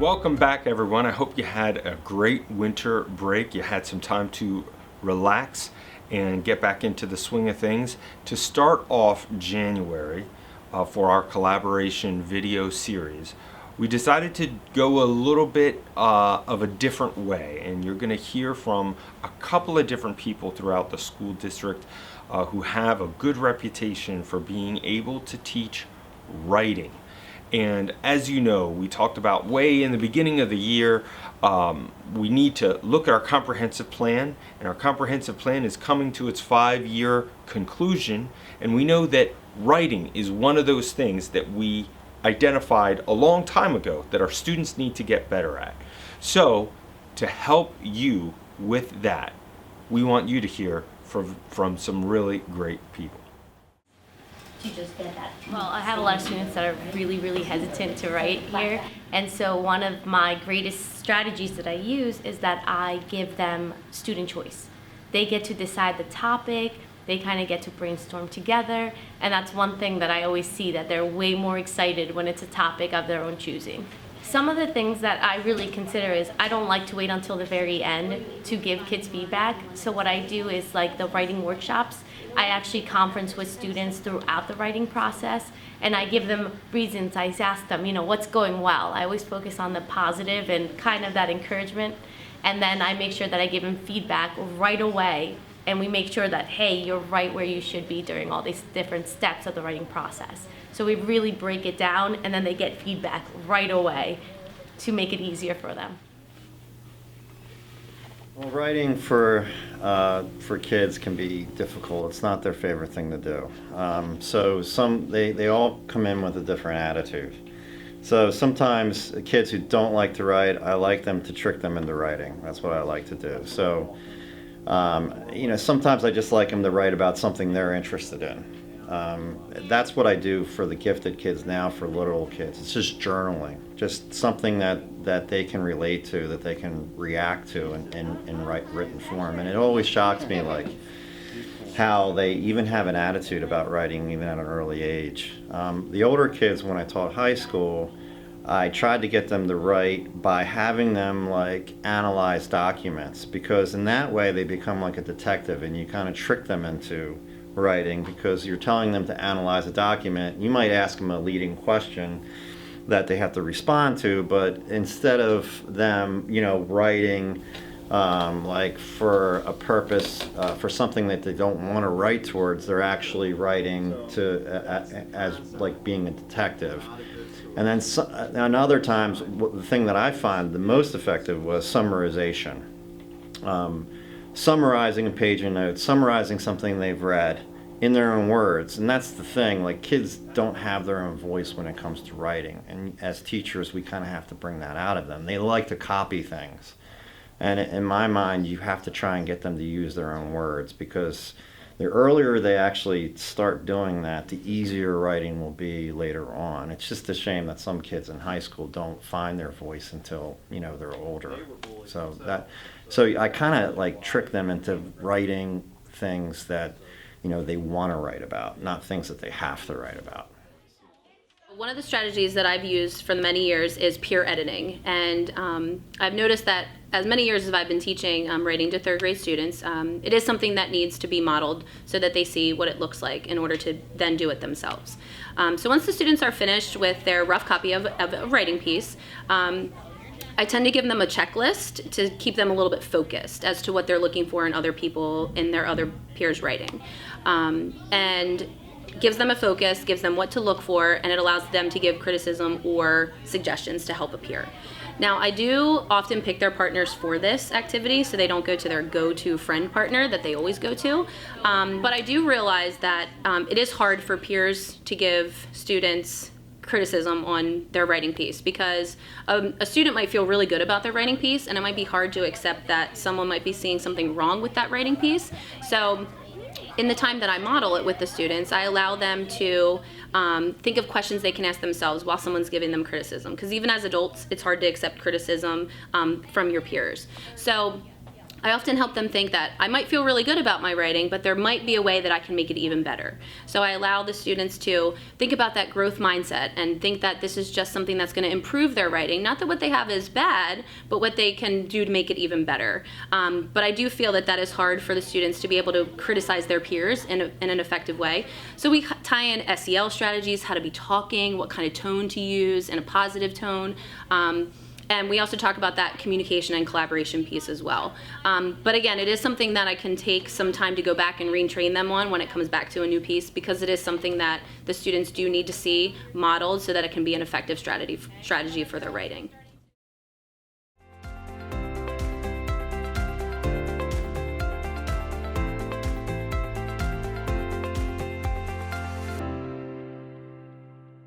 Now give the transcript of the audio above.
Welcome back, everyone. I hope you had a great winter break. You had some time to relax and get back into the swing of things. To start off January for our collaboration video series, we decided to go a little bit of a different way, and you're going to hear from a couple of different people throughout the school district who have a good reputation for being able to teach writing. And as you know, we talked about way in the beginning of the year, we need to look at our comprehensive plan, and our comprehensive plan is coming to its 5-year conclusion, and we know that writing is one of those things that we identified a long time ago that our students need to get better at. So to help you with that, we want you to hear from some really great people. Well, I have a lot of students that are really hesitant to write here, and so one of my greatest strategies that I use is that I give them student choice. They get to decide the topic, they kind of get to brainstorm together, and that's one thing that I always see, that they're way more excited when it's a topic of their own choosing. Some of the things that I really consider is I don't like to wait until the very end to give kids feedback. So what I do is, like the writing workshops, I actually conference with students throughout the writing process, and I give them reasons. I ask them, what's going well. I always focus on the positive and kind of that encouragement, and then I make sure that I give them feedback right away, and we make sure that, hey, you're right where you should be during all these different steps of the writing process. So we really break it down, and then they get feedback right away to make it easier for them. Well, writing for kids can be difficult. It's not their favorite thing to do. So they all come in with a different attitude. So sometimes kids who don't like to write, I like them to trick them into writing. That's what I like to do. So sometimes I just like them to write about something they're interested in. That's what I do for the gifted kids now, for little kids. It's just journaling, just something that they can relate to, that they can react to in written form. And it always shocks me, like, how they even have an attitude about writing even at an early age. The older kids, when I taught high school, I tried to get them to write by having them analyze documents, because in that way they become like a detective, and you kind of trick them into writing because you're telling them to analyze a document. You might ask them a leading question that they have to respond to, but instead of them, writing for a purpose, for something that they don't want to write towards, they're actually writing as being a detective. And then and other times, the thing that I find the most effective was summarization. Summarizing a page of notes, summarizing something they've read in their own words. And that's the thing, kids don't have their own voice when it comes to writing. And as teachers, we kind of have to bring that out of them. They like to copy things. And in my mind, you have to try and get them to use their own words, because the earlier they actually start doing that, the easier writing will be later on. It's just a shame that some kids in high school don't find their voice until, they're older. So I kind of trick them into writing things that, they want to write about, not things that they have to write about. One of the strategies that I've used for many years is peer editing, and I've noticed that as many years as I've been teaching writing to third grade students, it is something that needs to be modeled so that they see what it looks like in order to then do it themselves. So once the students are finished with their rough copy of a writing piece, I tend to give them a checklist to keep them a little bit focused as to what they're looking for in other people, in their other peers' writing. And gives them a focus, gives them what to look for, and it allows them to give criticism or suggestions to help a peer. Now, I do often pick their partners for this activity, so they don't go to their go-to friend partner that they always go to. But I do realize that it is hard for peers to give students criticism on their writing piece, because a student might feel really good about their writing piece, and it might be hard to accept that someone might be seeing something wrong with that writing piece. So in the time that I model it with the students, I allow them to think of questions they can ask themselves while someone's giving them criticism, because even as adults, it's hard to accept criticism from your peers. So I often help them think that I might feel really good about my writing, but there might be a way that I can make it even better. So I allow the students to think about that growth mindset and think that this is just something that's going to improve their writing. Not that what they have is bad, but what they can do to make it even better. But I do feel that that is hard for the students to be able to criticize their peers in an effective way. So we tie in SEL strategies, how to be talking, what kind of tone to use, and a positive tone. And we also talk about that communication and collaboration piece as well. But again, it is something that I can take some time to go back and retrain them on when it comes back to a new piece, because it is something that the students do need to see modeled so that it can be an effective strategy for their writing.